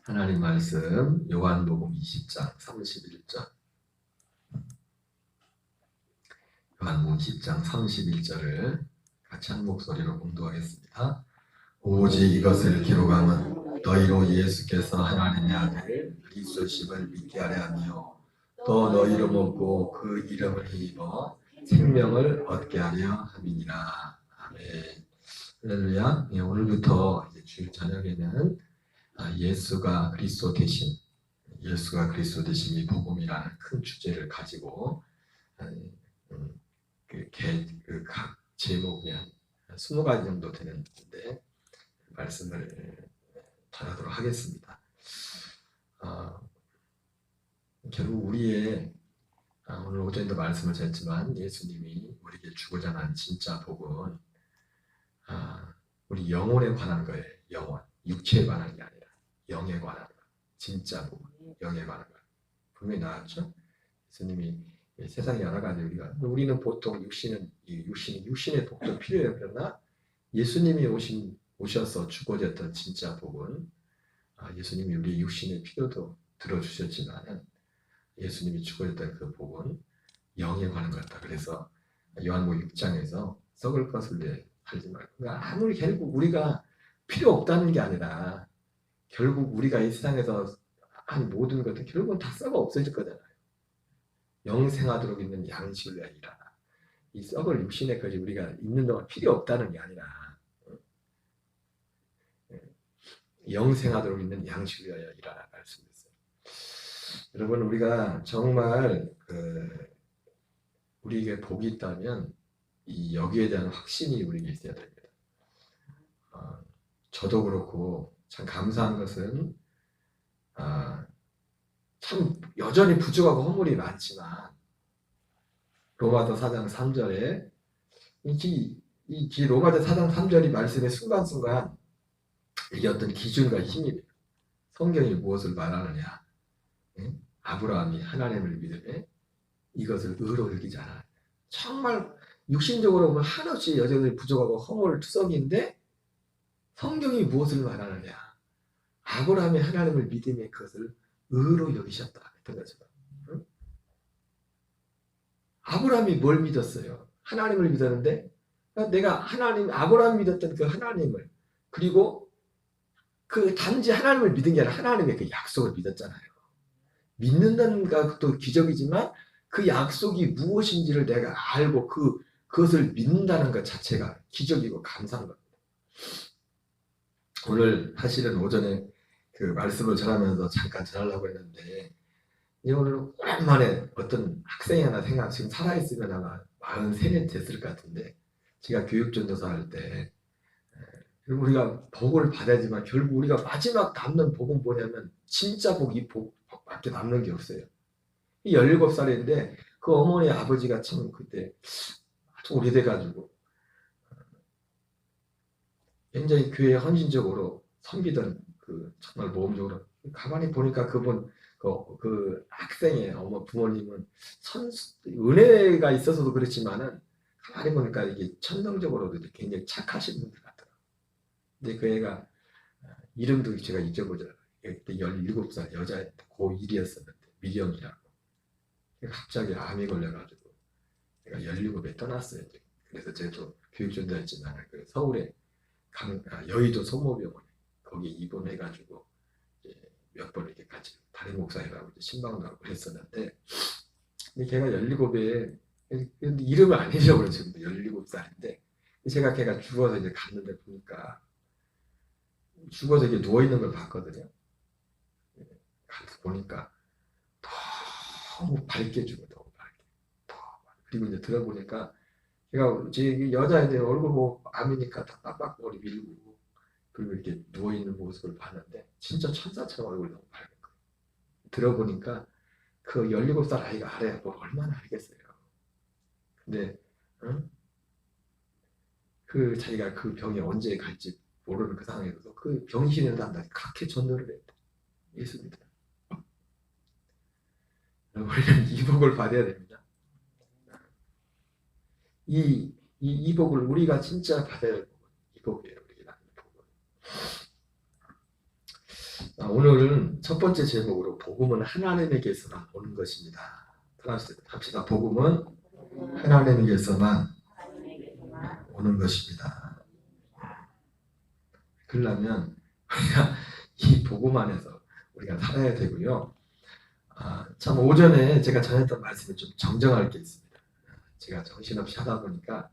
하나님 말씀 요한복음 20장 31절. 요한복음 20장 31절을 같이 한 목소리로 공독하겠습니다. 오직 이것을 기록함은 너희로 예수께서 하나님의 아들 그리스도심을 믿게 하려 하며 또 너희로 먹고 그 이름을 힘입어 생명을 얻게 하려 함이니라. 아멘. 할렐루야. 오늘부터 이제 주일 저녁에는 예수가 그리스도 되신 이 복음이라는 큰 주제를 가지고 각 제목이 한 20가지 정도 되는데 말씀을 전하도록 하겠습니다. 결국 우리의 오늘 오전에도 말씀을 드렸지만 예수님이 우리에게 주고자 하는 진짜 복은 우리 영혼에 관한 거예요. 영혼, 육체에 관한 게 아니라 영에 관한 거. 진짜 복은 영에 관한 거. 분명히 나왔죠. 예수님이 세상에 여러 가지 우리는 보통 육신의 복도 필요해요. 그러나 예수님이 오셔서 주고졌던 진짜 복은 예수님이 우리의 육신의 필요도 들어주셨지만 예수님이 주고졌던 그 복은 영에 관한 거였다. 그래서 요한복음 6장에서 썩을 것을 내 살지 말고, 그러니까 아무리 결국 우리가 필요 없다는 게 아니라 결국 우리가 이 세상에서 한 모든 것들 결국은 다 썩어 없어질 거잖아요. 영생하도록 있는 양식을 위하여 일하라. 이 썩을 육신에까지 우리가 있는 동안 필요 없다는 게 아니라 영생하도록 있는 양식을 위하여 일하라 말씀했어요. 여러분, 우리가 정말 우리에게 복이 있다면 이 여기에 대한 확신이 우리에게 있어야 됩니다. 저도 그렇고 참 감사한 것은 참 여전히 부족하고 허물이 많지만 로마서 4장 3절에 이 로마서 4장 3절이 말씀의 순간순간 이게 어떤 기준과 힘이 돼요. 성경이 무엇을 말하느냐? 아브라함이 하나님을 믿으며 이것을 의로 여기지 않아. 정말 육신적으로 보면 한없이 여전히 부족하고 허물투성인데 성경이 무엇을 말하느냐? 아브라함이 하나님을 믿으며 그것을 의로 여기셨다. 했던 거죠. 아브라함이 뭘 믿었어요? 하나님을 믿었는데 내가 아브라함이 믿었던 그 하나님을, 그리고 그 단지 하나님을 믿은 게 아니라 하나님의 그 약속을 믿었잖아요. 믿는다는 것도 기적이지만 그 약속이 무엇인지를 내가 알고 그것을 믿는다는 것 자체가 기적이고 감사한 겁니다. 오늘 사실은 오전에 그 말씀을 전하면서 잠깐 전하려고 했는데 오늘 오랜만에 어떤 학생이 하나 지금 살아있으면 아마 43년 됐을 것 같은데, 제가 교육전도사 할 때 우리가 복을 받아야지만 결국 우리가 마지막 남는 복은 뭐냐면 진짜 이 복밖에 남는 게 없어요. 17살인데 그 어머니 아버지가 참 그때 아주 오래돼가지고 굉장히 교회에 헌신적으로 섬기던 정말 모험적으로 가만히 보니까 그분 그 학생의 부모님은 은혜가 있어서도 그렇지만은 가만히 보니까 이게 천성적으로도 굉장히 착하신 분들 같더라고요. 근데 그 애가 이름도 제가 잊어보더라고요. 그때 17살 여자 고1이었었는데 미령이라고. 갑자기 암이 걸려가지고 제가 17에 떠났어요. 그래서 저도 교육전도했지만 그 서울에 여의도 소모병원에 거기 입원해가지고 몇 번 이렇게 같이 담임 목사님하고 신방도 하고 그랬었는데, 근데 걔가 17에 이름을 안 잊어버려. 지금 17살인데 제가 걔가 죽어서 이제 갔는데 보니까 죽어서 이렇게 누워 있는 걸 봤거든요. 가서 보니까 너무 밝게 죽어, 너무 밝게. 그리고 이제 들어보니까 제가 제 여자애들 얼굴 보고 암이니까 다 빡빡머리 밀고 그리고 이렇게 누워 있는 모습을 봤는데 진짜 천사처럼 얼굴이 너무 밝은 거예요. 들어보니까 그 17살 아이가 알아야 뭘 얼마나 알겠어요. 근데 그 자기가 그 병이 언제 갈지 모르는 그 상황에서 그 병실에서 한다 그렇게 전도를 했대. 예수입니다. 우리는 이 복을 받아야 됩니다. 이 복을 우리가 진짜 받아야 할 복은 이 복이에요. 우리가 받는 복은. 오늘은 첫 번째 제목으로 복음은 하나님에게서만 오는 것입니다. 합시다. 복음은 하나님에게서만 오는 것입니다. 그러려면 우리가 이 복음 안에서 우리가 살아야 되고요. 참 오전에 제가 전했던 말씀을 좀 정정할 게 있습니다. 제가 정신없이 하다 보니까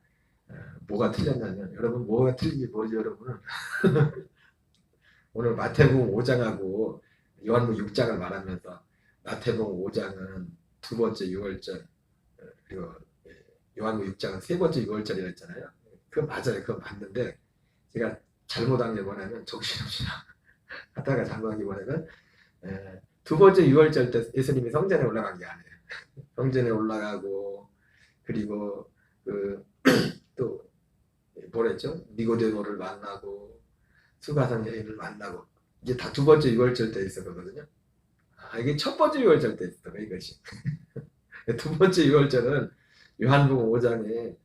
뭐가 틀렸냐면, 여러분 뭐가 틀린지 모르죠 여러분은? 오늘 마태복음 5장하고 요한복음 6장을 말하면서 마태복음 5장은 두 번째 6월절, 그리고 요한복음 6장은 세 번째 6월절이라 했잖아요. 그거 맞아요. 그거 맞는데 제가 잘못한 게 뭐냐면, 정신없이 하다가 잘못한 게 뭐냐면, 두 번째 6월절 때 예수님이 성전에 올라간 게 아니에요. 성전에 올라가고, 그리고 또 뭐랬죠? 니고데모를 만나고 수가성 여인을 만나고, 이게 다 두 번째 6월절 때 있었거든요. 이게 첫 번째 6월절 때 있었던 거예요, 이것이. 두 번째 6월절은 요한복음 5장에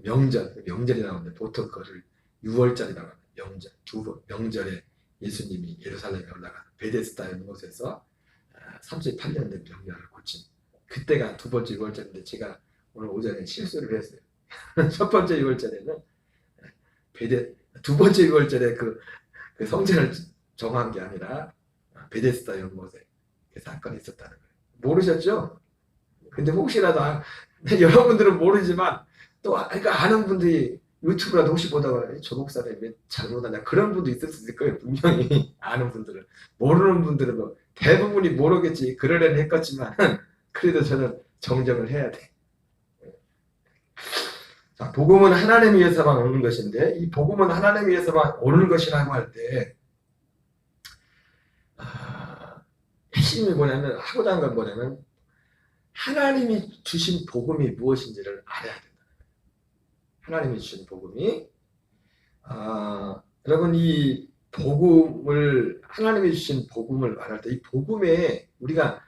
명절이 나오는데, 보통 그거를 6월절이라고 합니다. 명절에 예수님이 예루살렘에 올라가 베데스다 연못에서 38년 된 병자를 고친, 그때가 두 번째 6월절인데 제가 오늘 오전에 실수를 했어요. 첫 번째 6월절에는 두 번째 6월절에 그 성전을 정한 게 아니라 베데스다 연못에 그 사건이 있었다는 거예요. 모르셨죠? 근데 혹시라도 여러분들은 모르지만 또 그러니까 아는 분들이 유튜브라도 혹시 보다가 저 목사님 왜 잘못하냐, 그런 분도 있을 수 있을 거예요. 분명히 아는 분들은. 모르는 분들은 뭐 대부분이 모르겠지, 그러려니 했겠지만 그래도 저는 정정을 해야 돼. 자, 복음은 하나님 위해서만 오는 것인데, 이 복음은 하나님 위해서만 오는 것이라고 할 때 핵심이 뭐냐면, 하고자 하는 건 뭐냐면, 하나님이 주신 복음이 무엇인지를 알아야 된다. 하나님이 주신 복음이, 여러분 이 복음을, 하나님이 주신 복음을 말할 때, 이 복음에 우리가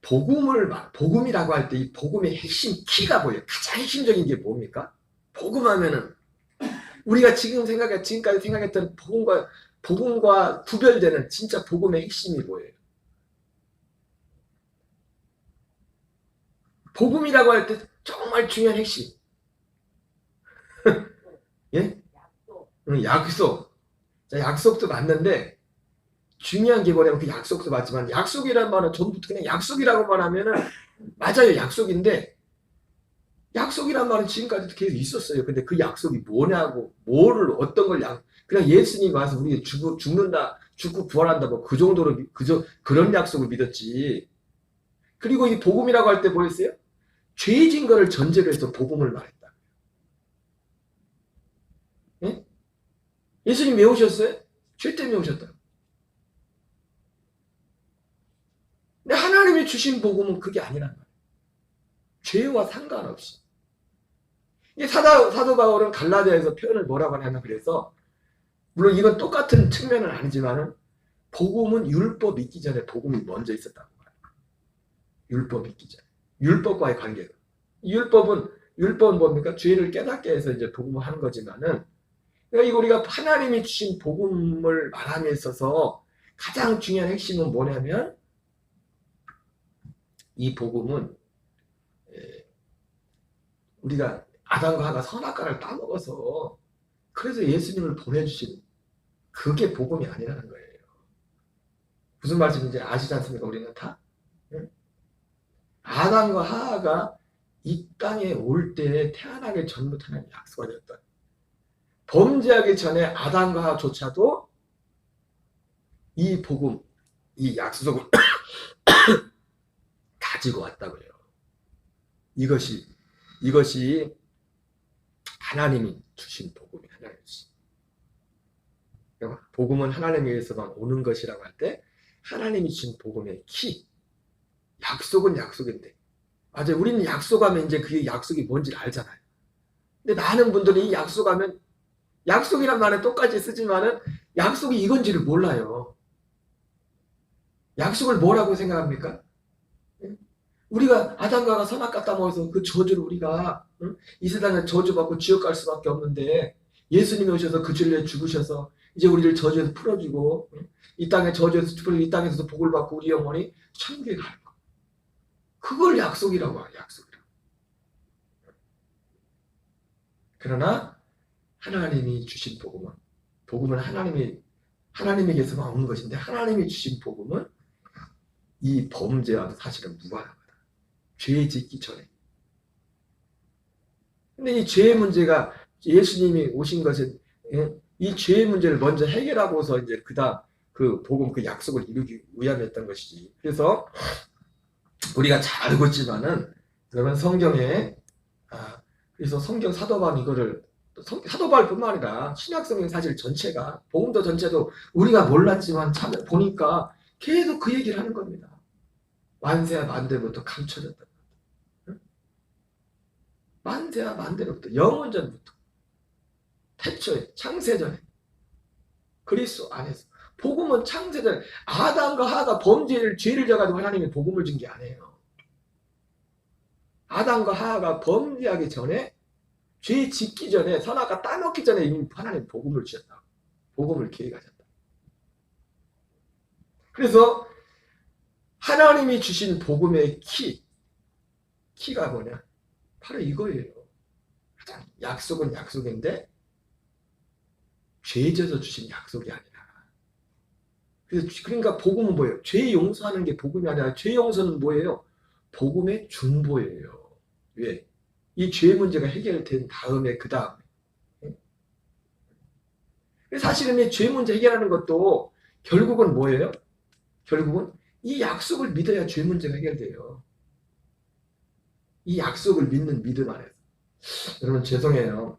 복음이라고 할 때 이 복음의 핵심 키가 뭐예요? 가장 핵심적인 게 뭡니까? 복음하면은 우리가 지금까지 생각했던 복음과 구별되는 진짜 복음의 핵심이 뭐예요? 복음이라고 할 때 정말 중요한 핵심. 예? 약속. 자, 약속도 맞는데 중요한 게 뭐냐면, 그 약속도 맞지만, 약속이란 말은 전부터 그냥 약속이라고만 하면은 맞아요, 약속인데, 약속이란 말은 지금까지도 계속 있었어요. 근데 그 약속이 뭐냐고, 어떤 걸 그냥 예수님이 와서 우리 죽는다, 죽고 부활한다, 뭐 그 정도로 그런 약속을 믿었지. 그리고 이 복음이라고 할 때 뭐였어요? 죄진 거를 전제로 해서 복음을 말했다. 예? 예수님 왜 오셨어요? 죄 때문에 오셨다. 근데 하나님이 주신 복음은 그게 아니란 말이에요. 죄와 상관없이. 사도 바울은 갈라디아에서 표현을 뭐라고 하냐면, 그래서 물론 이건 똑같은 측면은 아니지만은, 복음은 율법 있기 전에 복음이 먼저 있었다고 말해요. 율법 있기 전에. 율법과의 관계가. 율법은 뭡니까? 죄를 깨닫게 해서 이제 복음을 하는 거지만은, 그러니까 우리가 하나님이 주신 복음을 말함에 있어서 가장 중요한 핵심은 뭐냐면, 이 복음은 우리가 아담과 하가 선악과를 따먹어서 그래서 예수님을 보내주신, 그게 복음이 아니라는 거예요. 무슨 말씀인지 아시지 않습니까? 우리는 다? 응? 아담과 하하가 이 땅에 올 때 태어나기 전부터 하나님 약속하셨던, 범죄하기 전에 아담과 하하조차도 이 복음, 이 약속을 가지고 왔다고요. 이것이 하나님이 주신 복음이 하나님이지. 복음은 하나님에 의해서만 오는 것이라고 할 때, 하나님이 주신 복음의 키, 약속은 약속인데, 맞아요. 우리는 약속하면 이제 그게 약속이 뭔지를 알잖아요. 근데 많은 분들이 이 약속하면, 약속이란 말은 똑같이 쓰지만은 약속이 이건지를 몰라요. 약속을 뭐라고 생각합니까? 우리가 아담과 하가 선악과 따먹어서 그 저주를 우리가 이 세상에 저주받고 지옥 갈 수밖에 없는데, 예수님이 오셔서 그 진리에 죽으셔서 이제 우리를 저주에서 풀어주고 이 땅의 저주에서 풀어주고 이 땅에서도 복을 받고 우리 영혼이 천국에 가는 거. 그걸 약속이라고 해요. 약속이라고. 그러나 하나님이 주신 복음은 하나님에게서만 오는 것인데 하나님이 주신 복음은 이 범죄와도 사실은 무관합니다. 죄 짓기 전에. 근데 이 죄의 문제가 예수님이 오신 것은 이 죄의 문제를 먼저 해결하고서 이제 그다음 그 복음 그 약속을 이루기 위함이었던 것이지. 그래서 우리가 잘 알고 있지만은 여러분 성경에 그래서 성경 사도바울 이거를 사도바울뿐만 아니라 신약 성경 사실 전체가 복음도 전체도 우리가 몰랐지만 보니까 계속 그 얘기를 하는 겁니다. 만세와 만대부터 감춰졌다. 만세와 만대로부터 영원전부터 태초에 창세전에 그리스도 안에서 복음은 창세전에 아담과 하와가 죄를 져가지고 하나님이 복음을 준 게 아니에요. 아담과 하와가 범죄하기 전에 죄 짓기 전에 선악과 따먹기 전에 이미 하나님 복음을 주셨다. 복음을 계획하셨다. 그래서 하나님이 주신 복음의 키가 뭐냐? 바로 이거예요. 약속은 약속인데 죄 져서 주신 약속이 아니라. 그러니까 복음은 뭐예요? 죄 용서하는 게 복음이 아니라 죄 용서는 뭐예요? 복음의 중보예요. 왜? 이 죄 문제가 해결된 다음에 그 다음에. 사실은 이 죄 문제 해결하는 것도 결국은 뭐예요? 결국은 이 약속을 믿어야 죄 문제가 해결돼요. 이 약속을 믿는 믿음 안에서. 여러분 죄송해요.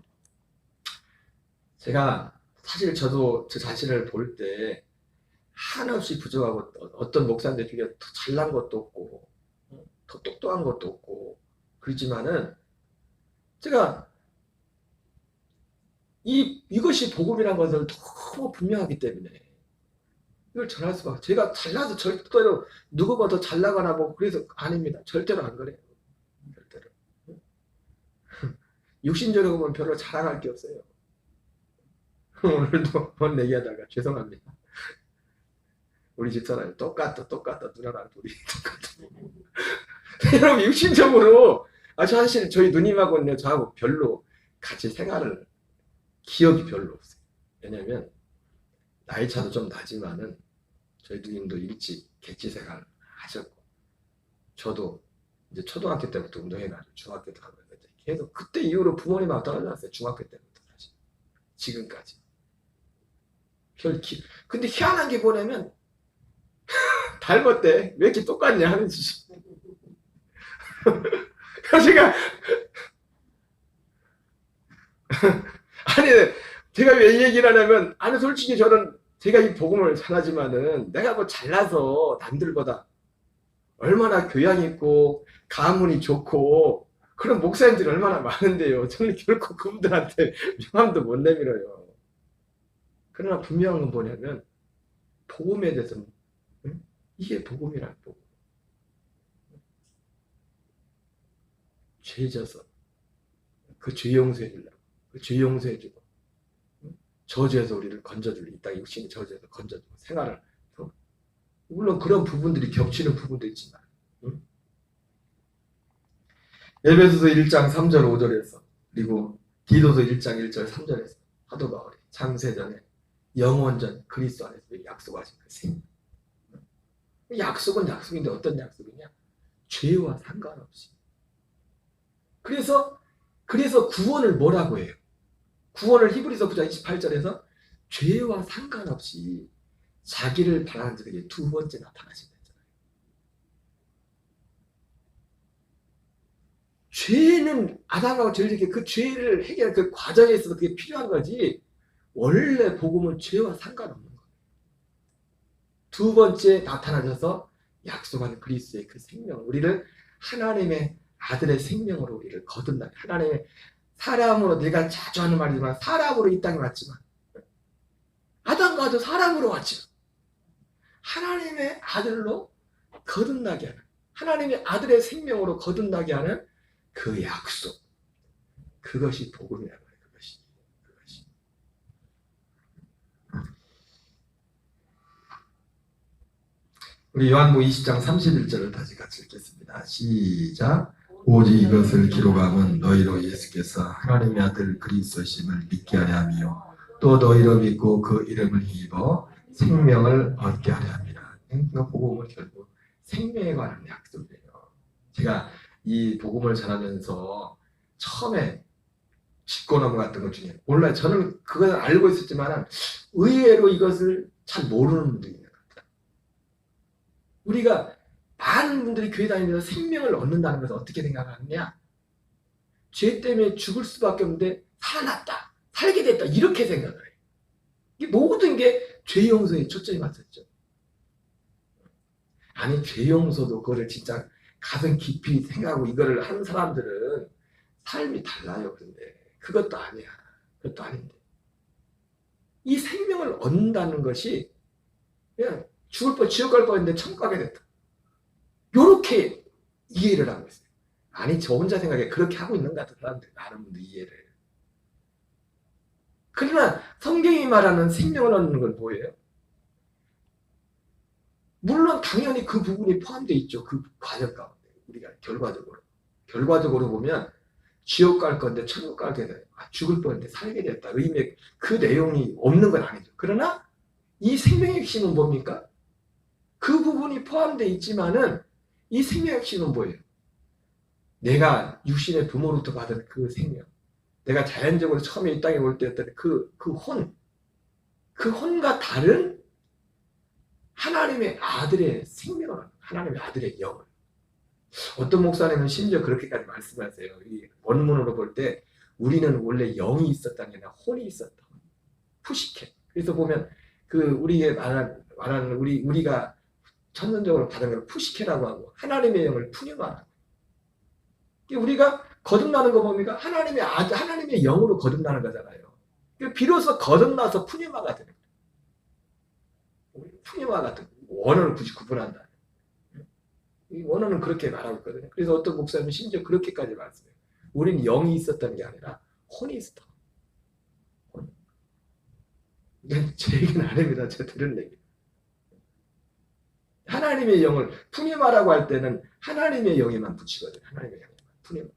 제가 사실 저도 저 자신을 볼 때 한없이 부족하고 어떤 목사님들 중에 더 잘난 것도 없고 더 똑똑한 것도 없고 그렇지만은 제가 이것이 복음이라는 것을 너무 분명하기 때문에 이걸 전할 수가 제가 잘나서 절대로 누구보다 더 잘 나가라고 그래서 아닙니다. 절대로 안 그래요. 절대로. 육신적으로 보면 별로 자랑할 게 없어요. 오늘도 뭔 얘기하다가 죄송합니다. 우리 집사람이 똑같다 누나랑 둘이 똑같아. 여러분 육신적으로 사실 저희 누님하고는 저하고 별로 같이 생활을 기억이 별로 없어요. 왜냐면 나이 차도 좀 나지만은 저희 누님도 일찍 객지 생활 하셨고 저도 이제 초등학교 때부터 운동해가지고 중학교 때 하면서 계속 그때 이후로 부모님하고 떨어졌어요. 중학교 때부터 사실 지금까지. 근데 희한한 게 뭐냐면 닮았대. 왜 이렇게 똑같냐 하는 짓이. 제가 아니 제가 왜 이 얘기를 하냐면 솔직히 저는 제가 이 복음을 전하지만은 내가 뭐 잘나서 남들보다 얼마나 교양 있고 가문이 좋고 그런 목사님들이 얼마나 많은데요. 저는 결코 그분들한테 명함도 못 내밀어요. 그러나 분명한 건 뭐냐면 복음에 대해서 이게 복음이란 복음. 죄 져서 그 죄 용서해 주려고 그 죄 용서해 주고 저주에서 우리를 건져주려 이 땅 육신의 저주에서 건져주고 생활을 물론 그런 부분들이 겹치는 부분도 있지만 에베소서 1장 3절 5절에서 그리고 디도서 1장 1절 3절에서 사도 바울이 창세전에 영원전 그리스도 안에서 약속하신 그 생명. 약속은 약속인데 어떤 약속이냐? 죄와 상관없이. 그래서 구원을 뭐라고 해요? 구원을 히브리서 9장 28절에서 죄와 상관없이 자기를 바라는 자에게 두 번째 나타나신다 했잖아요. 죄는 아담하고 죄를 짓게 그 죄를 해결하는 그 과정에 있어서 그게 필요한 거지 원래 복음은 죄와 상관없는 거예요. 두 번째 나타나셔서 약속하는 그리스도의 그 생명 우리를 하나님의 아들의 생명으로 우리를 거듭나게 하나님의 사람으로 내가 자주 하는 말이지만 사람으로 이 땅에 왔지만 아담과도 사람으로 왔지만 하나님의 아들로 거듭나게 하는 하나님의 아들의 생명으로 거듭나게 하는 그 약속 그것이 복음이라는 거예요. 그것이 우리 요한복음 20장 31절을 다시 같이 읽겠습니다. 시작. 오직 이것을 기록함은 너희로 예수께서 하나님의 아들 그리스도심을 믿게 하려 함이요 또 너희로 믿고 그 이름을 입어 생명을 얻게 하려 함이라. 그러니까 복음은 결국 생명에 관한 약속이에요. 제가 이 복음을 전하면서 처음에 짚고 넘어갔던 것 중에 몰라요. 저는 그걸 알고 있었지만 의외로 이것을 잘 모르는 분들이 있는 것 같아요. 우리가 많은 분들이 교회 다니면서 생명을 얻는다는 것을 어떻게 생각하느냐? 죄 때문에 죽을 수밖에 없는데 살아났다, 살게 됐다 이렇게 생각을 해요. 이게 모든 게 죄 용서에 초점이 맞췄죠. 아니 죄 용서도 그거를 진짜 가슴 깊이 생각하고 이거를 하는 사람들은 삶이 달라요. 그런데 그것도 아니야. 그것도 아닌데 이 생명을 얻는다는 것이 그냥 죽을 뻔 지옥 갈 뻔했는데 천국 가게 됐다. 요렇게 이해를 하고 있어요. 아니 저 혼자 생각에 그렇게 하고 있는 것 같은 사람들 많은 분들 이해를 해요. 그러나 성경이 말하는 생명을 얻는 건 뭐예요? 물론 당연히 그 부분이 포함되어 있죠. 그 과정 가운데 우리가 결과적으로 보면 지옥 갈 건데 천국 가게 돼. 죽을 뻔했는데 살게 됐다. 의미의 그 내용이 없는 건 아니죠. 그러나 이 생명의 핵심은 뭡니까? 그 부분이 포함되어 있지만은 이 생명의 핵심은 뭐예요? 내가 육신의 부모로부터 받은 그 생명, 내가 자연적으로 처음에 이 땅에 올 때였던 그 혼과 다른 하나님의 아들의 생명을, 하나님의 아들의 영을. 어떤 목사님은 심지어 그렇게까지 말씀하세요. 이 원문으로 볼 때 우리는 원래 영이 있었다는 게 아니라 혼이 있었다. 푸시케. 그래서 보면 그 우리의 말하는 우리가 천연적으로 받은 걸 푸시케라고 하고 하나님의 영을 푸뉴마라고. 우리가 거듭나는 거 뭡니까? 하나님의 아들, 하나님의 영으로 거듭나는 거잖아요. 비로소 거듭나서 푸뉴마가 되는 거예요. 푸뉴마 같은 원어를 굳이 구분한다. 이 원어는 그렇게 말하고 있거든요. 그래서 어떤 목사님은 심지어 그렇게까지 말씀해요. 우리는 영이 있었던 게 아니라 혼이 있었다. 혼. 제 얘기는 아닙니다. 제가 들은 얘기. 하나님의 영을 푸니마라고 할 때는 하나님의 영에만 붙이거든요. 하나님의 영에만. 푸니마.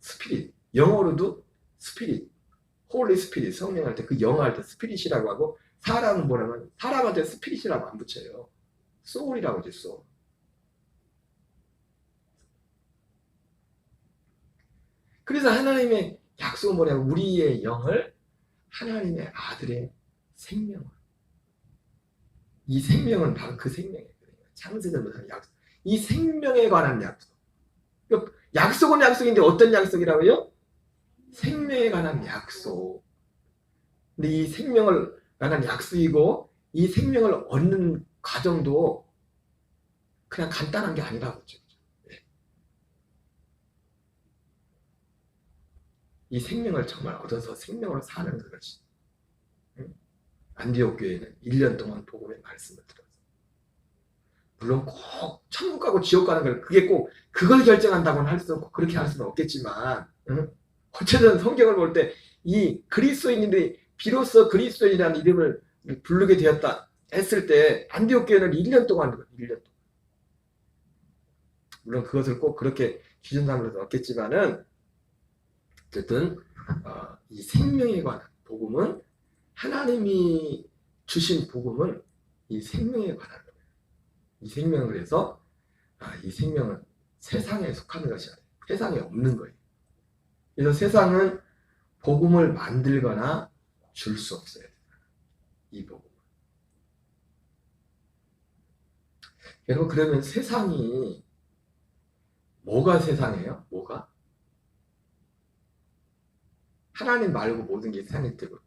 스피릿. 영어로도 스피릿. 홀리 스피릿. 성령할 때 그 영어할 때 스피릿이라고 하고 사람은 뭐냐면 사람한테 스피릿이라고 안 붙여요. 소울이라고 하죠. 소울. 그래서 하나님의 약속은 뭐냐면 우리의 영을 하나님의 아들의 생명을. 이 생명은 바로 그 생명이에요. 창세전부터 약속. 이 생명에 관한 약속. 약속은 약속인데 어떤 약속이라고요? 생명에 관한 약속. 근데 이 생명을 관한 약속이고 이 생명을 얻는 과정도 그냥 간단한 게 아니라고 했죠. 이 생명을 정말 얻어서 생명으로 사는 그것이. 안디옥 교회는 1년 동안 복음의 말씀을 들었어요. 물론 꼭 천국 가고 지옥 가는 걸 그게 꼭 그걸 결정한다고는 할 수 없고 그렇게 할 수는 없겠지만 어쨌든 성경을 볼 때 이 그리스도인들이 비로소 그리스도인이라는 이름을 부르게 되었다 했을 때 안디옥 교회는 1년 동안 1년 동안 물론 그것을 꼭 그렇게 기준 삼으로는 없겠지만은 어쨌든 이 생명에 관한 복음은 하나님이 주신 복음은 이 생명에 관한 거예요. 이 생명을 그래서 이 생명은 세상에 속하는 것이 아니에요. 세상에 없는 거예요. 그래서 세상은 복음을 만들거나 줄 수 없어요. 이 복음. 여러분 그러면 세상이 뭐가 세상이에요? 뭐가? 하나님 말고 모든 게 세상이 되고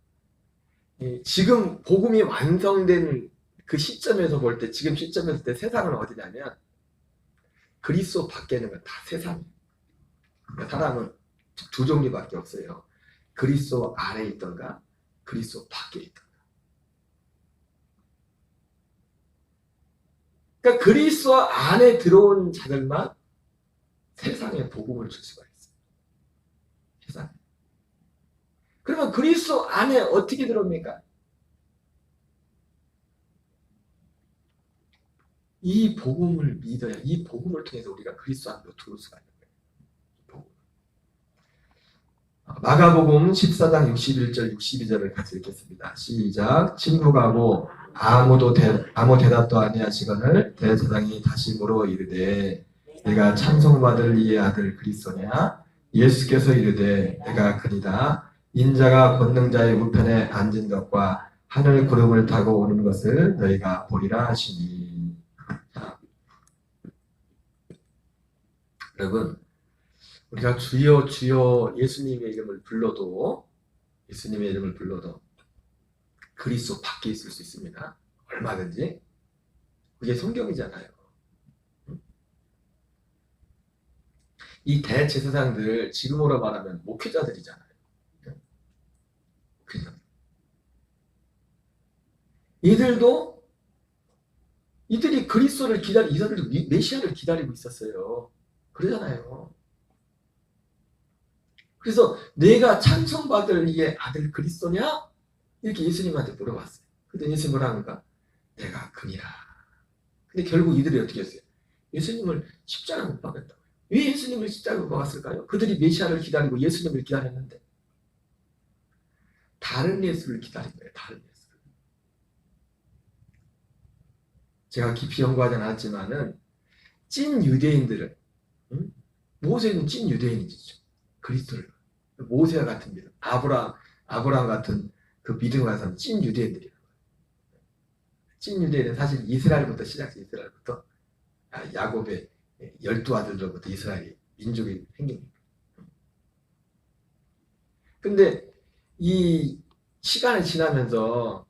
지금 복음이 완성된 그 시점에서 볼 때 지금 시점에서 때 세상은 어디냐면 그리스도 밖에는 건 다 세상이에요. 그러니까 사람은 두 종류밖에 없어요. 그리스도 안에 있던가 그리스도 밖에 있던가. 그러니까 그리스도 안에 들어온 자들만 세상에 복음을 줄 수가 있어요. 세상에. 그러면 그리스도 안에 어떻게 들어옵니까? 이 복음을 믿어야 이 복음을 통해서 우리가 그리스도 안으로 들어올 수가 있는 거예요. 마가복음 14장 61절 62절을 같이 읽겠습니다. 시작. 침묵하고 아무 대답도 아니하시거늘 대제사장이 다시 물어 이르되 내가 찬송받을 이의 아들 그리스도냐? 예수께서 이르되 내가 그리다. 인자가 권능자의 우편에 앉은 것과 하늘 구름을 타고 오는 것을 너희가 보리라 하시니. 자, 여러분, 우리가 주여 주여 예수님의 이름을 불러도 그리스도 밖에 있을 수 있습니다. 얼마든지. 그게 성경이잖아요. 이 대제사장들 지금으로 말하면 목회자들이잖아요. 이들이 그리스도를 이들도 메시아를 기다리고 있었어요. 그러잖아요. 그래서 내가 찬송받을 이의 아들 그리스도냐? 이렇게 예수님한테 물어봤어요. 그때 예수님 뭐라 합니까? 내가 그니라. 근데 결국 이들이 어떻게 했어요? 예수님을 십자가 못 박았다고요. 왜 예수님을 십자가 못 박았을까요? 그들이 메시아를 기다리고 예수님을 기다렸는데 다른 예수를 기다린 거예요. 다른 예수. 제가 깊이 연구하지 않았지만은 찐 유대인들은 모세는 찐 유대인이죠. 그리스도를 모세와 같은 믿음, 아브라함 같은 그 믿음을 가진 사람 찐 유대인들이에요. 찐 유대인은 사실 이스라엘부터 시작해서 이스라엘부터 야곱의 12아들로부터 이스라엘이 민족이 생깁니다. 근데 이 시간이 지나면서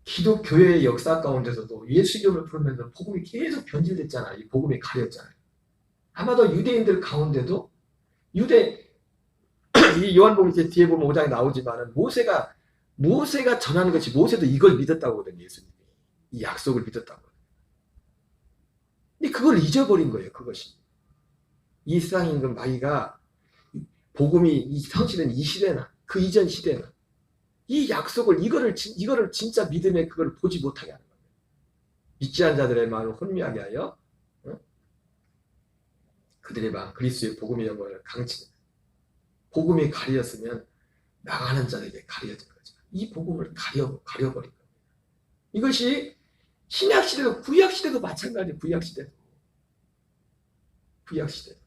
기독교회의 역사 가운데서도 예수 이름을 부르면서 복음이 계속 변질됐잖아요. 이 복음이 가렸잖아요. 아마도 유대인들 가운데도 이 요한복음 뒤에 보면 5장에 나오지만은 모세가 전하는 것이 모세도 이걸 믿었다고 하거든요. 예수님이 이 약속을 믿었다고. 근데 그걸 잊어버린 거예요. 그것이 이 세상 임금 마귀가 복음이 성취된 이 시대나 그 이전 시대나 이 약속을 이거를 진짜 믿음의 그걸 보지 못하게 하는 거예요. 믿지 않은 자들의 마음을 혼미하게 하여 그들의 마음 그리스도의 복음의 영광을 강치는 복음이 가려졌으면 나가는 자에게 가려진 거죠. 이 복음을 가려버린 겁니다. 이것이 신약시대도 구약시대도 마찬가지예요. 구약시대도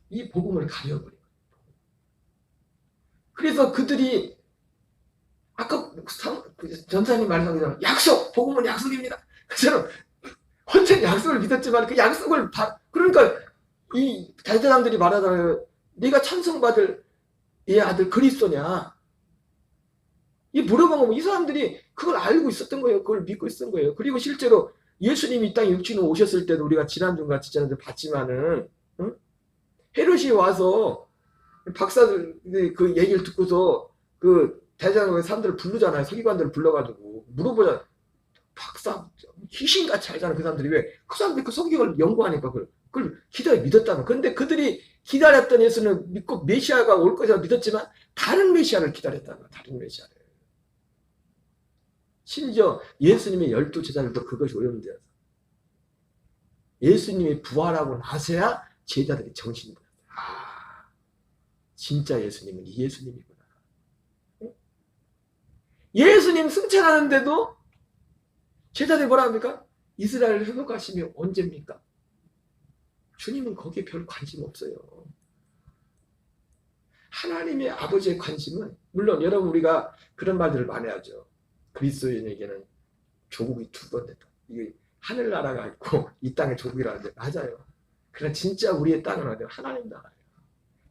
이 복음을 가려버린 거예요. 그래서 그들이 아까 전사님 말씀하신 약속! 복음은 약속입니다. 그처럼 혼자 약속을 믿었지만 그 약속을 그러니까 이 대제사장들이 말하잖아요. 네가 찬송받을 이 아들 그리스도냐? 이 물어보면 이 사람들이 그걸 알고 있었던 거예요. 그걸 믿고 있었던 거예요. 그리고 실제로 예수님이 이 땅에 육신으로 오셨을 때도 우리가 지난주인가 지난주 봤지만은 헤롯이 와서 박사들 그 얘기를 듣고서 그 대제사장의 사람들을 부르잖아요. 서기관들을 불러가지고 물어보잖아요. 박사 귀신같이 알잖아요. 그 사람들이 왜? 그 사람들이 그 성경을 연구하니까 그걸 기다려 믿었다는. 그런데 그들이 기다렸던 예수는 믿고 메시아가 올 것이라 믿었지만 다른 메시아를 기다렸다는 거예요. 다른 메시아를. 심지어 예수님의 12제자들도 그것이 오염되어서 예수님이 부활하고 나서야 제자들이 정신이 들었어요. 아, 진짜 예수님은 이 예수님이구나. 예수님 승천하는데도 제자들이 뭐라 합니까? 이스라엘을 회복하시면 언제입니까? 주님은 거기에 별 관심 없어요. 하나님의 아버지의 관심은 물론 여러분 우리가 그런 말들을 많이 하죠. 그리스도인에게는 조국이 두 번 됐다. 이게 하늘나라가 있고 이 땅에 조국이라는데 맞아요. 그러나 진짜 우리의 땅은 어디요? 하나님 나라예요.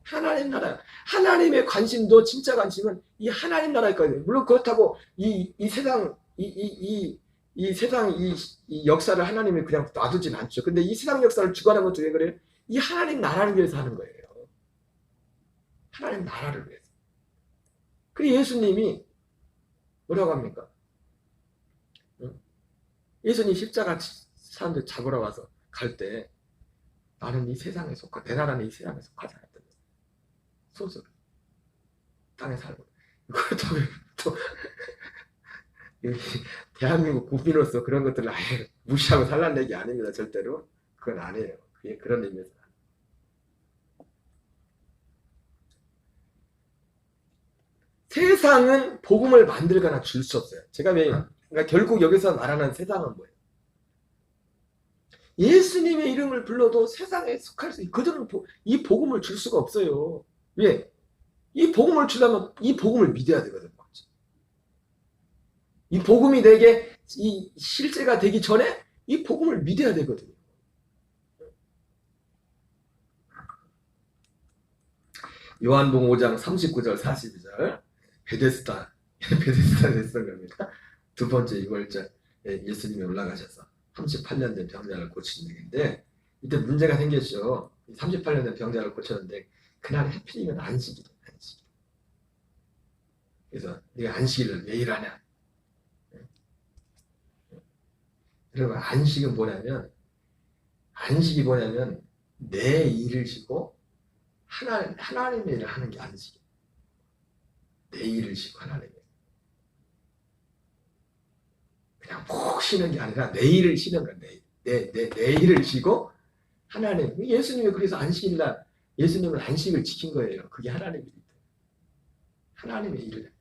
하나님 나라예요. 하나님의 관심도 진짜 관심은 이 하나님 나라일 거예요. 물론 그렇다고 이 세상 이 역사를 하나님이 그냥 놔두진 않죠. 근데 이 세상 역사를 주관하는 것도 왜 그래요? 이 하나님 나라를 위해서 하는 거예요. 하나님 나라를 위해서. 그리고 예수님이 뭐라고 합니까? 예수님 십자가 사람들 잡으러 와서 갈 때 나는 이 세상에 내 나라는 이 세상에 속하지 않았다. 소설 땅에 살고 그렇다고 또 대한민국 국민으로서 그런 것들을 아예 무시하고 살라는 얘기 아닙니다. 절대로 그건 아니에요. 그게 그런 의미에서. 세상은 복음을 만들거나 줄 수 없어요. 제가 왜, 그러니까 결국 여기서 말하는 세상은 뭐예요? 예수님의 이름을 불러도 세상에 속할 수, 그들은 이 복음을 줄 수가 없어요. 왜? 이 복음을 주려면 이 복음을 믿어야 되거든요. 이 복음이 내게 이 실제가 되기 전에 이 복음을 믿어야 되거든요. 요한복음 5장 39절 42절 베데스다에 했던 겁니다. 두 번째 6월절 예수님이 올라가셔서 38년 된 병자를 고치는 얘기인데 이때 문제가 생겼죠. 38년 된 병자를 고쳤는데 그날 해필이면 안식일이에요. 안식일. 그래서 네가 안식일을 왜 일하냐? 여러분 안식은 뭐냐면 내 일을 쉬고 하나님의 일을 하는 게 안식이에요. 내 일을 쉬고 하나님의 일. 그냥 푹 쉬는 게 아니라 내 일을 쉬는 거야. 내 일을 쉬고 하나님. 예수님이 그래서 안식일날 예수님은 안식을 지킨 거예요. 그게 하나님의 일이에요. 하나님의 일을.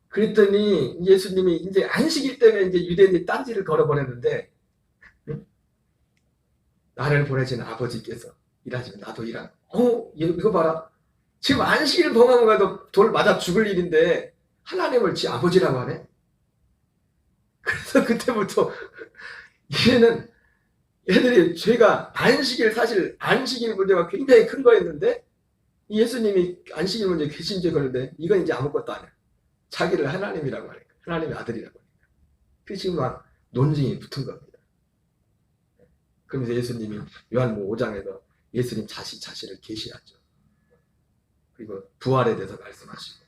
그랬더니 예수님이 이제 안식일 때문에 이제 유대인들이 딴지를 걸어버렸는데 응? 나를 보내신 아버지께서 일하시면 나도 일하고 이거 봐라. 지금 안식일 범하면 가도 돌 맞아 죽을 일인데 하나님을 지 아버지라고 하네. 그래서 그때부터 얘들이 죄가 사실 안식일 문제가 굉장히 큰 거였는데 예수님이 안식일 문제 괘씸죄 걸는데 이건 이제 아무것도 아니야. 자기를 하나님이라고 하니까 하나님의 아들이라고 하니까 그 지금 막 논쟁이 붙은 겁니다. 그러면서 예수님이 요한복음 5장에서 예수님 자신을 계시하죠. 그리고 부활에 대해서 말씀하시고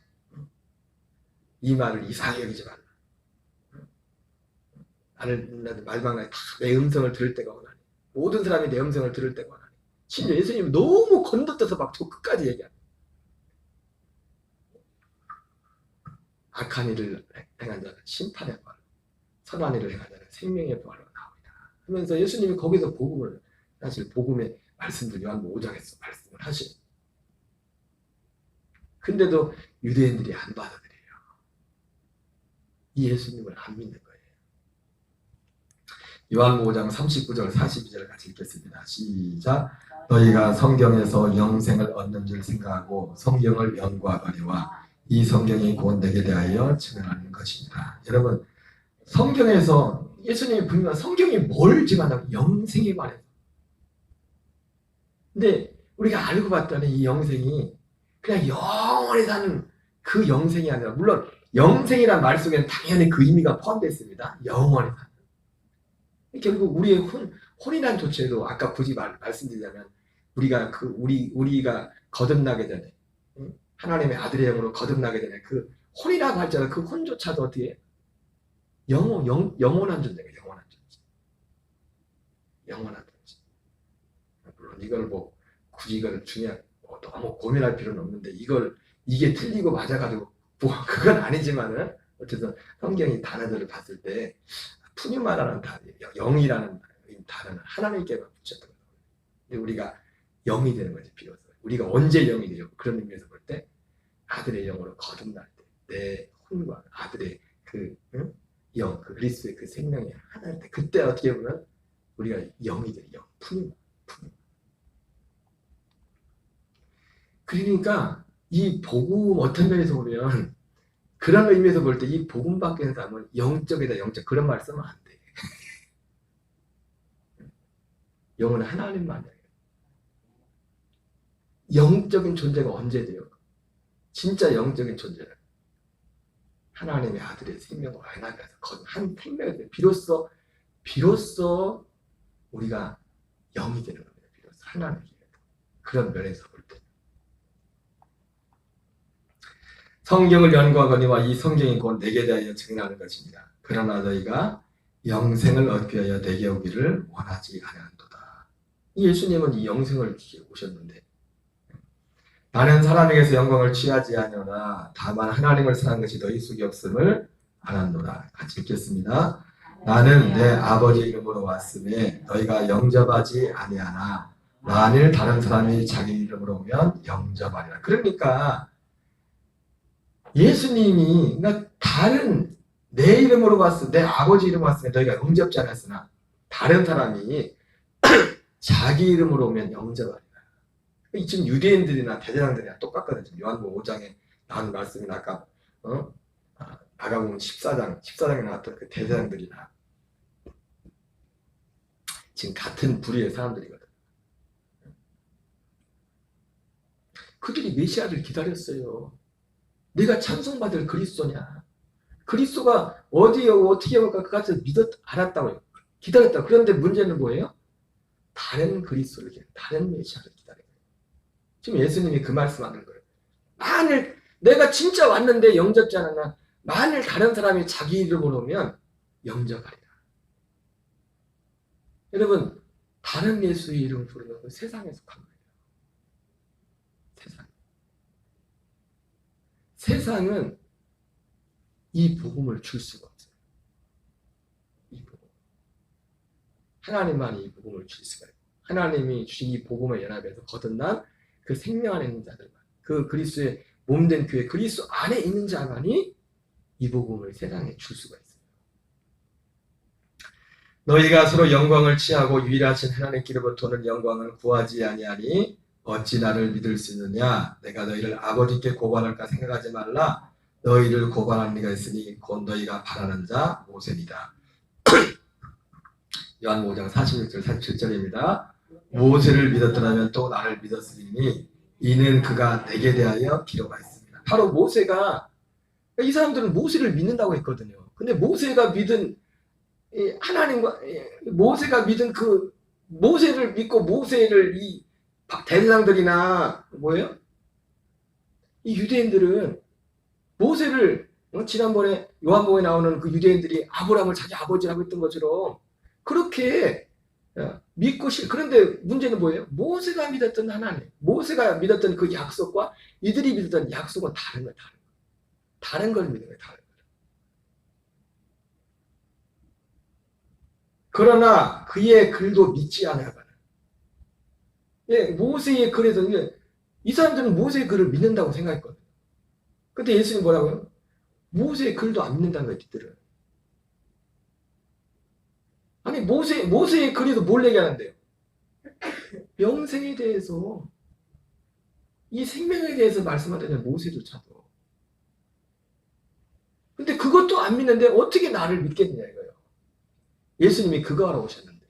이 말을 이상하게 여기지 말라. 나는 마지막 날에 다 내 음성을 들을 때가 오나니 모든 사람이 내 음성을 들을 때가 오나니 심지어 예수님이 너무 건너뛰어서 막 저 끝까지 얘기합니다. 악한 일을 행한 자는 심판의 벌, 선한 일을 행한 자는 생명의 벌로 나옵니다. 하면서 예수님이 거기서 사실 복음의 말씀들 요한복음 5장에서 말씀을 하시는. 근데도 유대인들이 안 받아들여요. 이 예수님을 안 믿는 거예요. 요한복음 5장 39절 42절 같이 읽겠습니다. 시작. 너희가 성경에서 영생을 얻는 줄 생각하고 성경을 연구하거니와 이 성경이 곧 내게 대하여 증언하는 것입니다. 여러분 성경에서 예수님이 분명히 성경이 뭘 증언하냐면 영생에 관해서. 근데 우리가 알고 봤더니 이 영생이 그냥 영원히 사는 그 영생이 아니라 물론 영생이란 말 속에는 당연히 그 의미가 포함되어 있습니다. 영원히 사는. 결국 우리의 혼이란 조체도 아까 굳이 말씀드리자면 우리가 거듭나게 되네. 하나님의 아들의 영으로 거듭나게 되네. 그 혼이라고 할지라도 그 혼조차도 어떻게 영원한 존재가 영원한 존재. 영원한 존재. 물론 이걸 뭐 굳이 이걸 너무 고민할 필요는 없는데 이게 틀리고 맞아가지고 뭐 그건 아니지만은 어쨌든 성경이 단어들을 봤을 때 푸뉴마라는 단어, 영이라는 단어는 하나님께만 붙였던 거예요. 근데 우리가 영이 되는 거지 비로소. 우리가 언제 영이 되죠? 그런 의미에서 볼 때 아들의 영으로 거듭날 때 내 혼과 아들의 그 그리스도의 그 생명이 하나일 때 그때 어떻게 보면 우리가 영이 돼요. 영, 푸뉴마. 그러니까 이 복음 어떤 면에서 보면 그런 의미에서 볼 때 이 복음 밖에 있는 사람은 영적이다 영적 그런 말 쓰면 안 돼. 영은 하나님만이에요. 영적인 존재가 언제 돼요? 진짜 영적인 존재는 하나님의 아들의 생명을 안아가서 한 생명에서 비로소 우리가 영이 되는 겁니다. 비로소 하나님의 그런 면에서 볼 때. 성경을 연구하거니와 이 성경이 곧 내게 대하여 증언하는 것입니다. 그러나 너희가 영생을 얻기 위하여 내게 오기를 원하지 아니한도다. 예수님은 이 영생을 주시러 오셨는데 나는 사람에게서 영광을 취하지 아니하나 다만 하나님을 사랑한 것이 너희 속에 없음을 하나노라. 같이 읽겠습니다. 나는 내 아버지 이름으로 왔음에 너희가 영접하지 아니하나 만일 다른 사람이 자기 이름으로 오면 영접하리라. 그러니까 예수님이 그러니까 다른 내 이름으로 왔으면 내 아버지 이름으로 왔으면 너희가 영접지 않았으나 다른 사람이 자기 이름으로 오면 영접하리라. 지금 유대인들이나 대제사장들이나 똑같거든요. 지금 요한복음 5장에 나온 말씀이 아까 마가복음 14장에 나왔던 그 대제사장들이나 지금 같은 부류의 사람들이거든. 그들이 메시아를 기다렸어요. 내가 찬송받을 그리스도냐? 그리스도가 어디에 어떻게 올까 그것을 알았다고요. 기다렸다. 그런데 문제는 뭐예요? 다른 그리스도를 다른 메시아를 기다려요. 지금 예수님이 그 말씀하는 거예요. 만일 내가 진짜 왔는데 영접지 않았나? 만일 다른 사람이 자기 이름으로 오면 영접하리라. 여러분, 다른 예수의 이름을 부르는 건 세상에 속한 거예요. 세상은 이 복음을 줄 수가 없어요. 이 복음. 하나님만이 이 복음을 줄 수가 있어요. 하나님이 주신 이 복음을 연합해서 거듭난 그 생명 안에 있는 자들만, 그 그리스도의 몸된 교회, 그리스도 안에 있는 자만이 이 복음을 세상에 줄 수가 있어요. 너희가 서로 영광을 취하고 유일하신 하나님께로부터 오는 영광을 구하지 아니하니 어찌 나를 믿을 수 있느냐? 내가 너희를 아버지께 고발할까 생각하지 말라. 너희를 고발할 리가 있으니 곧 너희가 바라는 자 모세니라. 요한 5장 46절 47절입니다. 모세를 믿었더라면 또 나를 믿었으리니 이는 그가 내게 대하여 기록하였습니다. 바로 모세가, 이 사람들은 모세를 믿는다고 했거든요. 근데 모세가 믿은 하나님과 모세가 믿은 그 모세를 믿고 모세를 이 대제사장들이나 뭐예요? 이 유대인들은 모세를 지난번에 요한복음에 나오는 그 유대인들이 아브라함을 자기 아버지라고 했던 것처럼 그렇게 믿고 그런데 문제는 뭐예요? 모세가 믿었던 하나님, 모세가 믿었던 그 약속과 이들이 믿었던 약속은 다른 거예요. 다른 걸 믿는 거예요. 다른 걸. 그러나 그의 글도 믿지 않아요. 예, 모세의 글에서 이 사람들은 모세의 글을 믿는다고 생각했거든요. 근데 예수님 뭐라고요? 모세의 글도 안 믿는다는 거예요, 니들은. 아니, 모세의 글에도 뭘 얘기하는데요? 영생에 대해서, 이 생명에 대해서 말씀하잖아요, 모세조차도. 근데 그것도 안 믿는데 어떻게 나를 믿겠느냐, 이거예요. 예수님이 그거 하러 오셨는데.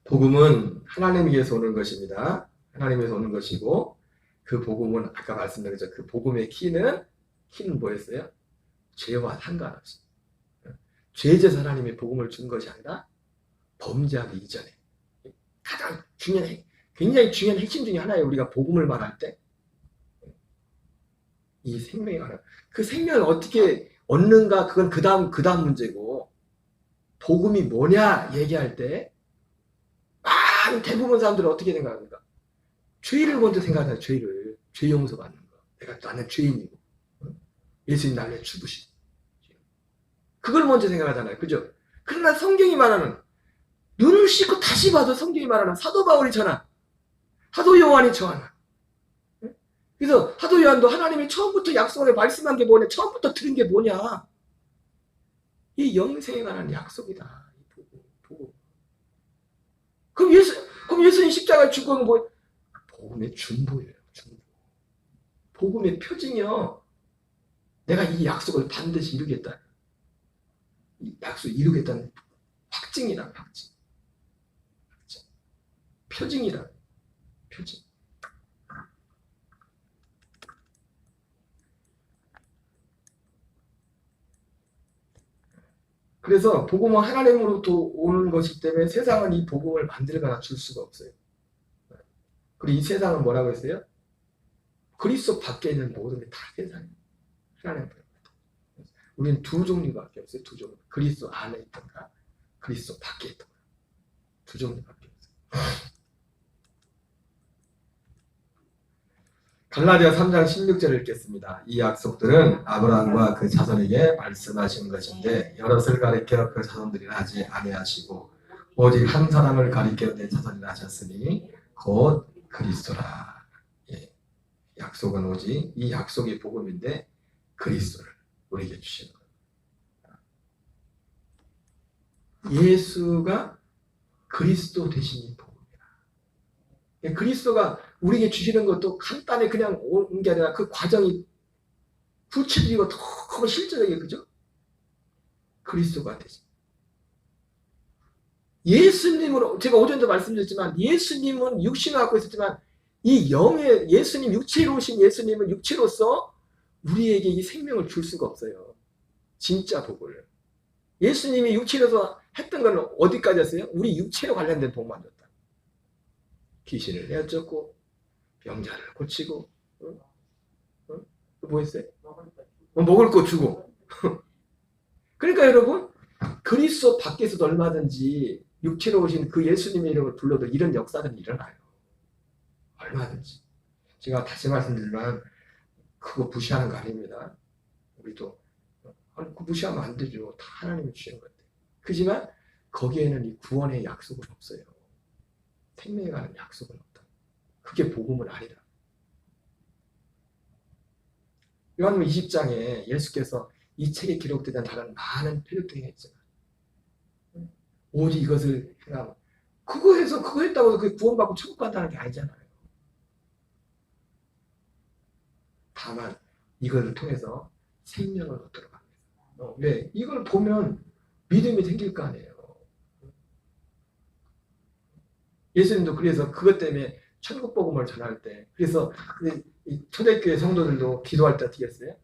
복음은 하나님에게서 오는 것입니다. 하나님에서 오는 것이고, 그 복음은 아까 말씀드렸죠. 그 복음의 키는 뭐였어요? 죄와 상관없이. 죄에서 하나님의 복음을 준 것이 아니라 범죄하기 이전에. 가장 굉장히 중요한 핵심 중에 하나예요. 우리가 복음을 말할 때. 이 생명이 하나. 그 생명을 어떻게 얻는가, 그건 그 다음 문제고, 복음이 뭐냐 얘기할 때, 대부분 사람들은 어떻게 생각합니까? 죄를 먼저 생각하잖아요. 죄 용서 받는 거. 나는 죄인이고 예수님 나를 죽으시고 그걸 먼저 생각하잖아요. 그죠? 그러나 성경이 말하는, 눈을 씻고 다시 봐도 성경이 말하는 사도 바울이 전한, 사도 요한이 전한, 그래서 사도 요한도 하나님이 처음부터 약속을 말씀한 게 뭐냐, 처음부터 들은 게 뭐냐, 이 영생에 관한 약속이다. 복음. 그럼 예수님 십자가에 죽은 건 뭐예요? 복음의 중보예요. 중보. 복음의 표징이요. 내가 이 약속을 반드시 이루겠다. 이 약속을 이루겠다는 확증이라, 확증. 표징이라, 표징. 그래서 복음은 하나님으로부터 오는 것이기 때문에 세상은 이 복음을 만들거나 줄 수가 없어요. 그리고 이 세상은 뭐라고 했어요? 그리스도 밖에 있는 모든 게 다 세상이에요. 하나님. 우리는 두 종류밖에 없어요. 두 종류. 그리스도 안에 있던가, 그리스도 밖에 있던가. 두 종류밖에 없어요. 갈라디아 3장 16절을 읽겠습니다. 이 약속들은 아브라함과 그 자손에게 말씀하신 것인데 여럿을 가리켜 그 자손들이라 하지 아니하시고 오직 한 사람을 가리켜 내 자손이라 하셨으니 곧 그리스도라. 예. 약속은 오직 이 약속이 복음인데 그리스도를 우리에게 주시는 거예요. 예수가 그리스도 되시니 복음이라. 그리스도가 우리에게 주시는 것도 간단히 그냥 오는 게 아니라 그 과정이 구체적이고 너무 실제적이에요. 그죠? 그리스도가 되시. 예수님으로 제가 오전에도 말씀드렸지만 예수님은 육신을 갖고 있었지만 이 영의 예수님 육체로 오신 예수님은 육체로서 우리에게 이 생명을 줄 수가 없어요. 진짜 복을. 예수님이 육체로서 했던 건 어디까지였어요? 우리 육체로 관련된 복만 줬다. 귀신을 내쫓고 병자를 고치고 뭐 했어요? 먹을 거 주고. 그러니까 여러분 그리스도 밖에서도 얼마든지 육체로 오신 그 예수님의 이름을 불러도 이런 역사들이 일어나요. 얼마든지. 제가 다시 말씀드리면 그거 무시하는 거 아닙니다. 우리도 그거 무시하면 안 되죠. 다 하나님이 주시는 건데. 그지만 거기에는 이 구원의 약속은 없어요. 생명에 관한 약속은 없다. 그게 복음은 아니다. 요한복음 20장에 예수께서 이 책에 기록되는 다른 많은 표적들이 있잖아요. 오직 이것을 행하고 그거 해서 그거 했다고 해서 구원받고 천국 간다는 게 아니잖아요. 다만 이것을 통해서 생명을 얻도록 합니다. 왜? 이걸 보면 믿음이 생길 거 아니에요. 예수님도 그래서 그것 때문에 천국 복음을 전할 때 그래서 초대교회 성도들도 기도할 때 어떻게 했어요?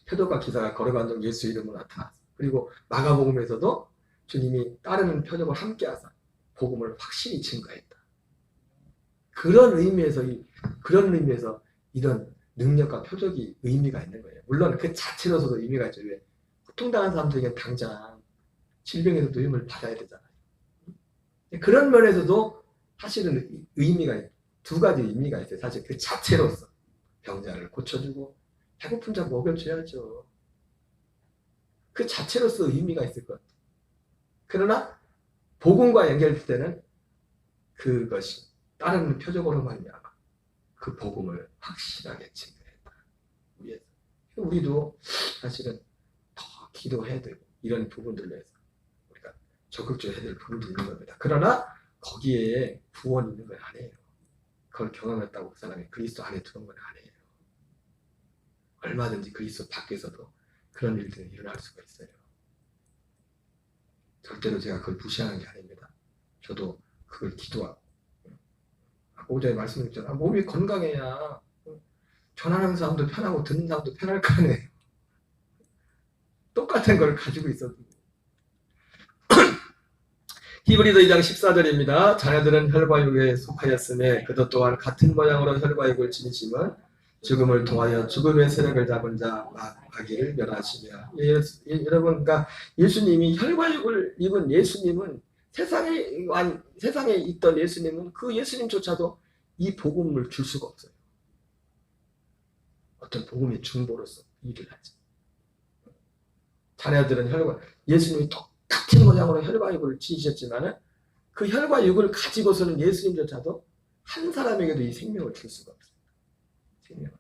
표적과 기사가 걸어간 중 예수 이름으로 나타났어요. 그리고 마가복음에서도 주님이 따르는 표적을 함께 하사 복음을 확실히 증거했다. 그런 의미에서 이런 능력과 표적이 의미가 있는 거예요. 물론 그 자체로서도 의미가 있죠. 왜? 고통당한 사람들에게 당장 질병에서도 힘을 받아야 되잖아요. 그런 면에서도 사실은 의미가 있어요. 두 가지 의미가 있어요. 사실 그 자체로서 병자를 고쳐주고 배고픈 자 먹여줘야죠. 그 자체로서 의미가 있을 것 같아요. 그러나 복음과 연결될 때는 그것이 다른 표적으로 말미암아 그 복음을 확실하게 증거했다. 우리도 사실은 더 기도해야 되고 이런 부분들로 해서 우리가 적극적으로 해야 될 부분도 있는 겁니다. 그러나 거기에 구원이 있는 건 아니에요. 그걸 경험했다고 그 사람이 그리스도 안에 들어온 건 아니에요. 얼마든지 그리스도 밖에서도 그런 일들이 일어날 수가 있어요. 절대로 제가 그걸 무시하는 게 아닙니다. 저도 그걸 기도하고 오전에 말씀드렸잖아요. 몸이 건강해야 전하는 사람도 편하고 듣는 사람도 편할 거 아니에요. 똑같은 걸 가지고 있어도. 히브리서 2장 14절입니다. 자녀들은 혈과 육에 속하였음에 그도 또한 같은 모양으로 혈과 육을 지니심은 죽음을 통하여 죽음의 세력을 잡은 자 마귀를 멸하시며. 여러분, 그러니까 예수님이 혈과 육을 입은 예수님은 세상에 있던 예수님은 그 예수님조차도 이 복음을 줄 수가 없어요. 어떤 복음의 중보로서 일을 하지. 자녀들은 예수님이 똑같은 모양으로 혈과 육을 지니셨지만은 그 혈과 육을 가지고서는 예수님조차도 한 사람에게도 이 생명을 줄 수가 없어요. 생명.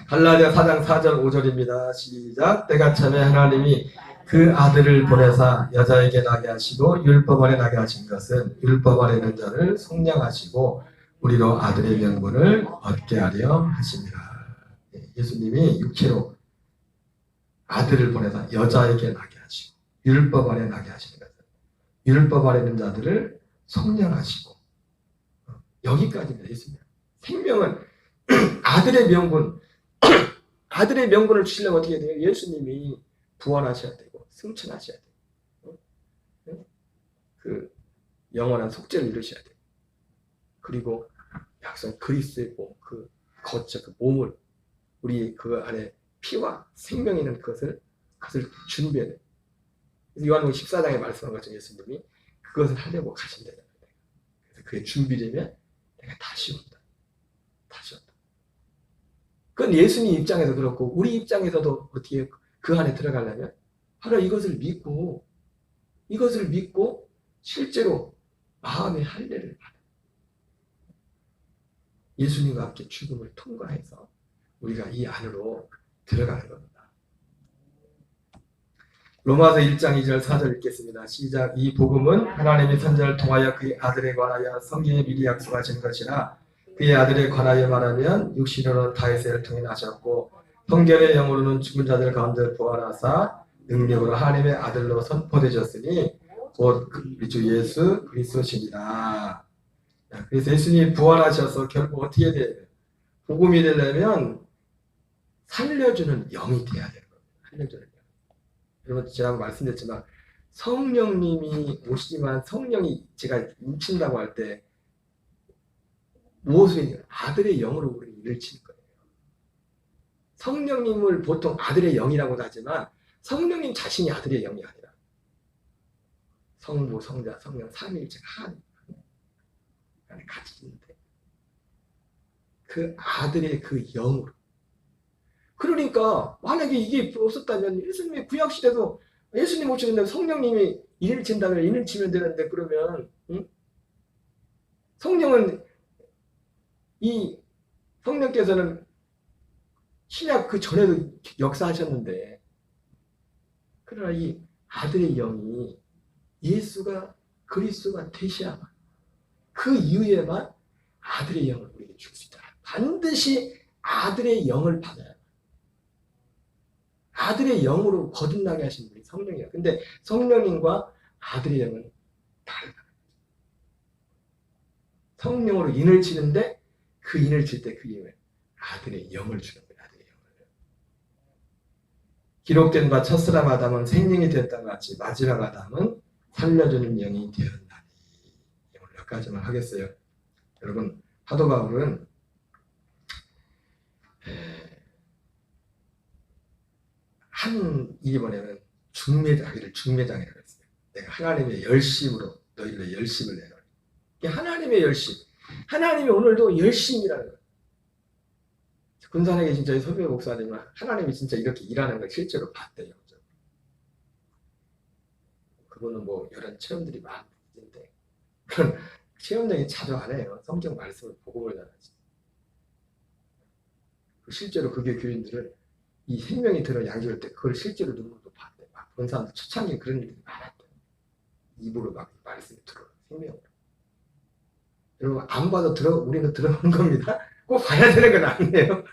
갈라디아 4장 4절 5절입니다. 시작. 때가 참에 하나님이 그 아들을 보내사 여자에게 나게 하시고 율법 아래 나게 하신 것은 율법 아래 있는 자를 속량하시고 우리로 아들의 명분을 얻게 하려 하십니다. 예수님이 육체로 아들을 보내사 여자에게 나게 하시고 율법 아래 나게 하시는 것은 율법 아래 있는 자들을 속량하시고 여기까지입니다. 예수님. 생명은 아들의 명분 아들의 명분을 주시려면 어떻게 해야 돼요? 예수님이 부활하셔야 되고 승천하셔야 돼요. 그 영원한 속죄를 이루셔야 돼요. 그리고 약속 그리스도의 몸, 그 몸을 우리 그 안에 피와 생명이 있는 그것을 준비해야 돼요. 요한복음 14장에 말씀한 것처럼 예수님이 그것을 하려고 가신다는 거예요. 그래서 그게 준비되면 다 쉬운다. 다 쉬웠다. 그건 예수님 입장에서 그렇고 우리 입장에서도 어떻게 그 안에 들어가려면 바로 이것을 믿고 실제로 마음의 할례를 받아 예수님과 함께 죽음을 통과해서 우리가 이 안으로 들어가는 겁니다. 로마서 1장 2절 4절 읽겠습니다. 시작. 이 복음은 하나님의 선자를 통하여 그의 아들에 관하여 성경에 미리 약속하신 것이라 그의 아들에 관하여 말하면 육신으로는 다윗을 통인하셨고 성결의 영으로는 죽은 자들 가운데 부활하사 능력으로 하나님의 아들로 선포되셨으니 곧 우리 주 예수 그리스도시니라. 그래서 예수님이 부활하셔서 결국 어떻게 돼요? 복음이 되려면 살려주는 영이 돼야 되는 겁니다. 살려주는 영. 여러분 제가 말씀드렸지만 성령님이 오시지만 성령이 제가 인친다고 할 때 무엇을 아들의 영으로 우리는 일을 치는 거예요. 성령님을 보통 아들의 영이라고도 하지만 성령님 자신이 아들의 영이 아니라 성부, 성자, 성령, 삼위일체가 하나님 안에 같이 있는데 그 아들의 그 영으로 그러니까 만약에 이게 없었다면 예수님의 구약시대도 예수님 오시는데 성령님이 일을 친다면 일을 치면 되는데 그러면 성령은 이 성령께서는 신약 그 전에도 역사하셨는데 그러나 이 아들의 영이 예수가 그리스도가 되셔야만 그 이후에만 아들의 영을 우리에게 줄 수 있다. 반드시 아들의 영을 받아야 아들의 영으로 거듭나게 하신 분이 성령이에요. 근데 성령님과 아들의 영은 다르다. 성령으로 인을 치는데 그 인을 칠 때 그 이후에 아들의 영을 주는 거예요. 아들의 영을. 기록된 바 첫사람 아담은 생명이 되었던 것 같이 마지막 아담은 살려주는 영이 되었나니. 오늘 여기까지만 하겠어요. 여러분 사도 바울은 한 이번에는 중매자기를 중매장이라고 했어요. 내가 하나님의 열심으로 너희들의 열심을 내라. 이게 하나님의 열심. 하나님이 오늘도 열심이라는 거예요. 군산에 계신 저희 서배 목사님은 하나님이 진짜 이렇게 일하는 걸 실제로 봤대요. 그분은 뭐 이런 체험들이 많은데 그런 체험적인 자주 안 해요. 성경 말씀을 복음을 전하지. 실제로 그게 교인들을 이 생명이 들어 양육할 때 그걸 실제로 눈으로도 봤대. 막 본 사람들 초창기에 그런 일들이 많았대. 입으로 막 말씀이 들어 생명으로. 여러분 안 봐도 우리는 들어보는 겁니다. 꼭 봐야 되는 건 아니에요.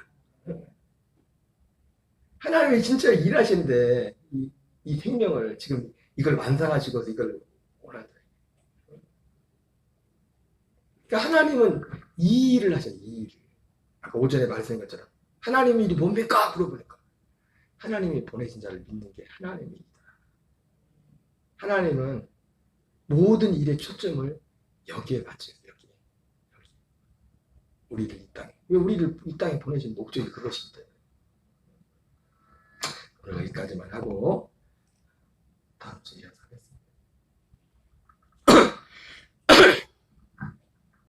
하나님이 진짜 일하시는데 이 생명을 지금 이걸 완성하시고서 이걸 원한다. 그러니까 하나님은 이 일을 하셔요. 이 일을. 아까 오전에 말씀한 것처럼 하나님이 일이 뭡니까? 물어보니까 하나님이 보내신 자를 믿는 게 하나님입니다. 하나님은 모든 일의 초점을 여기에 맞춰요. 여기. 우리를 이 땅에. 왜 우리를 이 땅에 보내신 목적이 그것이기 때문에. 오늘 여기까지만 하고 다음 주에